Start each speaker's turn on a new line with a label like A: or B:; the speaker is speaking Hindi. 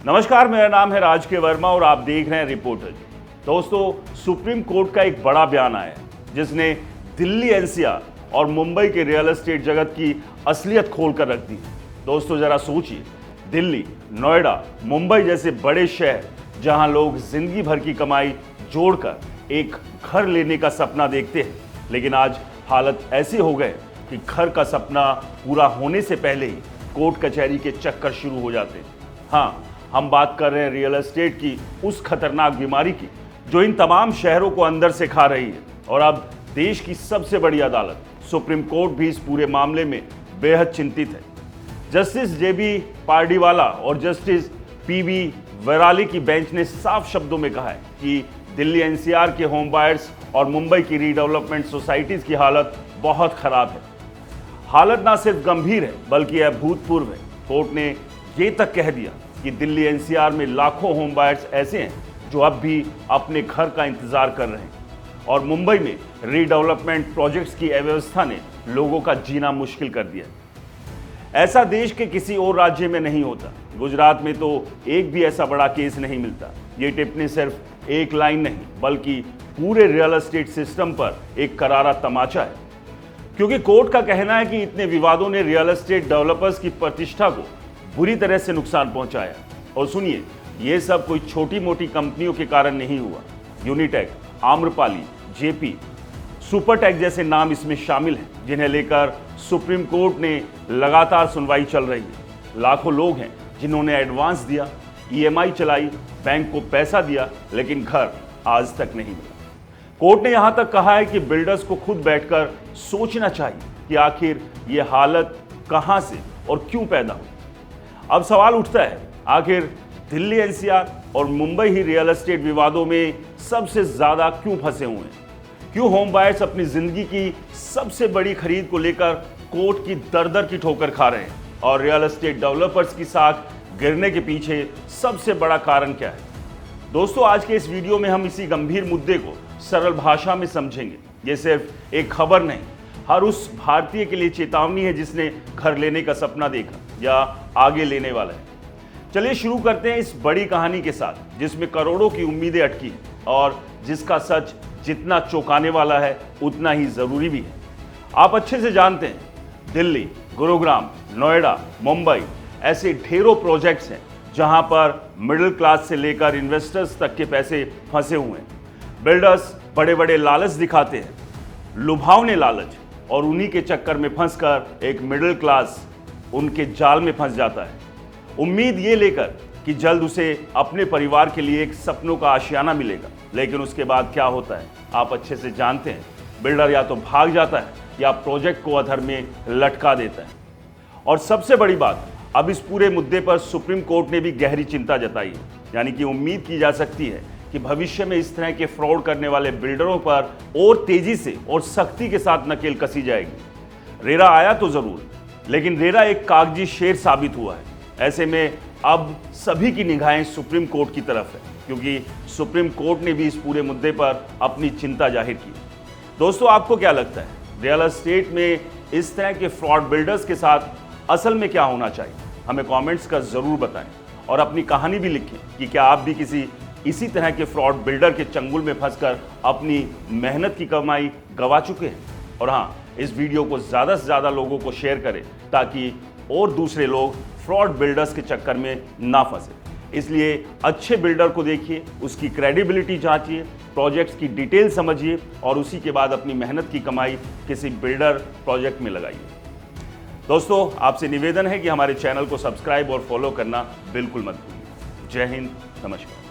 A: नमस्कार, मेरा नाम है राज के वर्मा और आप देख रहे हैं रिपोर्टर। दोस्तों, सुप्रीम कोर्ट का एक बड़ा बयान आया है जिसने दिल्ली एनसीआर और मुंबई के रियल एस्टेट जगत की असलियत खोल कर रख दी। दोस्तों, जरा सोचिए, दिल्ली, नोएडा, मुंबई जैसे बड़े शहर जहां लोग जिंदगी भर की कमाई जोड़कर एक घर लेने का सपना देखते हैं, लेकिन आज हालत ऐसी हो गए कि घर का सपना पूरा होने से पहले ही कोर्ट कचहरी के चक्कर शुरू हो जाते हैं। हाँ, हम बात कर रहे हैं रियल एस्टेट की उस खतरनाक बीमारी की जो इन तमाम शहरों को अंदर से खा रही है। और अब देश की सबसे बड़ी अदालत सुप्रीम कोर्ट भी इस पूरे मामले में बेहद चिंतित है। जस्टिस जेबी पारडीवाला और जस्टिस पीबी वैराली की बेंच ने साफ शब्दों में कहा है कि दिल्ली एनसीआर के होम बायर्स और मुंबई की रीडेवलपमेंट सोसाइटीज की हालत बहुत खराब है। हालत ना सिर्फ गंभीर है बल्कि अभूतपूर्व है। कोर्ट ने ये तक कह दिया कि दिल्ली एनसीआर में लाखों होम बायर्स ऐसे हैं जो अब भी अपने घर का इंतजार कर रहे हैं और मुंबई में रीडेवलपमेंट प्रोजेक्ट्स की अव्यवस्था ने लोगों का जीना मुश्किल कर दिया। ऐसा देश के किसी और राज्य में नहीं होता। गुजरात में तो एक भी ऐसा बड़ा केस नहीं मिलता। ये टिप्पणी सिर्फ एक लाइन नहीं बल्कि पूरे रियल एस्टेट सिस्टम पर एक करारा तमाचा है, क्योंकि कोर्ट का कहना है कि इतने विवादों ने रियल एस्टेट डेवलपर्स की प्रतिष्ठा को बुरी तरह से नुकसान पहुंचाया। और सुनिए, ये सब कोई छोटी मोटी कंपनियों के कारण नहीं हुआ। यूनिटेक, आम्रपाली, जेपी, सुपरटेक जैसे नाम इसमें शामिल हैं जिन्हें लेकर सुप्रीम कोर्ट ने लगातार सुनवाई चल रही है। लाखों लोग हैं जिन्होंने एडवांस दिया, ईएमआई चलाई, बैंक को पैसा दिया, लेकिन घर आज तक नहीं मिला। कोर्ट ने यहां तक कहा है कि बिल्डर्स को खुद बैठकर सोचना चाहिए कि आखिर ये हालत कहां से और क्यों पैदा हुई। अब सवाल उठता है, आखिर दिल्ली एनसीआर और मुंबई ही रियल एस्टेट विवादों में सबसे ज्यादा क्यों फंसे हुए हैं? क्यों होम बायर्स अपनी जिंदगी की सबसे बड़ी खरीद को लेकर कोर्ट की दर-दर की ठोकर खा रहे हैं? और रियल एस्टेट डेवलपर्स की साख गिरने के पीछे सबसे बड़ा कारण क्या है? दोस्तों, आज के इस वीडियो में हम इसी गंभीर मुद्दे को सरल भाषा में समझेंगे। ये सिर्फ एक खबर नहीं, हर उस भारतीय के लिए चेतावनी है जिसने घर लेने का सपना देखा या आगे लेने वाला है। चलिए शुरू करते हैं इस बड़ी कहानी के साथ जिसमें करोड़ों की उम्मीदें अटकी हैं और जिसका सच जितना चौंकाने वाला है उतना ही जरूरी भी है। आप अच्छे से जानते हैं, दिल्ली, गुरुग्राम, नोएडा, मुंबई ऐसे ढेरों प्रोजेक्ट्स हैं जहां पर मिडिल क्लास से लेकर इन्वेस्टर्स तक के पैसे फंसे हुए हैं। बिल्डर्स बड़े बड़े लालच दिखाते हैं, लुभावने लालच, और उन्हीं के चक्कर में फंसकर एक मिडिल क्लास उनके जाल में फंस जाता है, उम्मीद ये लेकर कि जल्द उसे अपने परिवार के लिए एक सपनों का आशियाना मिलेगा। लेकिन उसके बाद क्या होता है आप अच्छे से जानते हैं। बिल्डर या तो भाग जाता है या प्रोजेक्ट को अधर में लटका देता है। और सबसे बड़ी बात, अब इस पूरे मुद्दे पर सुप्रीम कोर्ट ने भी गहरी चिंता जताई है। यानी कि उम्मीद की जा सकती है कि भविष्य में इस तरह के फ्रॉड करने वाले बिल्डरों पर और तेजी से और सख्ती के साथ नकेल कसी जाएगी। रेरा आया तो जरूर, लेकिन रेरा एक कागजी शेर साबित हुआ है। ऐसे में अब सभी की निगाहें सुप्रीम कोर्ट की तरफ है, क्योंकि सुप्रीम कोर्ट ने भी इस पूरे मुद्दे पर अपनी चिंता जाहिर की। दोस्तों, आपको क्या लगता है, रियल एस्टेट में इस तरह के फ्रॉड बिल्डर्स के साथ असल में क्या होना चाहिए? हमें कमेंट्स कर जरूर बताएं और अपनी कहानी भी लिखें कि क्या आप भी किसी इसी तरह के फ्रॉड बिल्डर के चंगुल में फंसकर अपनी मेहनत की कमाई गंवा चुके हैं। और हाँ, इस वीडियो को ज़्यादा से ज़्यादा लोगों को शेयर करें ताकि और दूसरे लोग फ्रॉड बिल्डर्स के चक्कर में ना फंसे। इसलिए अच्छे बिल्डर को देखिए, उसकी क्रेडिबिलिटी जांचिए, प्रोजेक्ट्स की डिटेल समझिए और उसी के बाद अपनी मेहनत की कमाई किसी बिल्डर प्रोजेक्ट में लगाइए। दोस्तों, आपसे निवेदन है कि हमारे चैनल को सब्सक्राइब और फॉलो करना बिल्कुल मत भूलिए। जय हिंद, नमस्कार।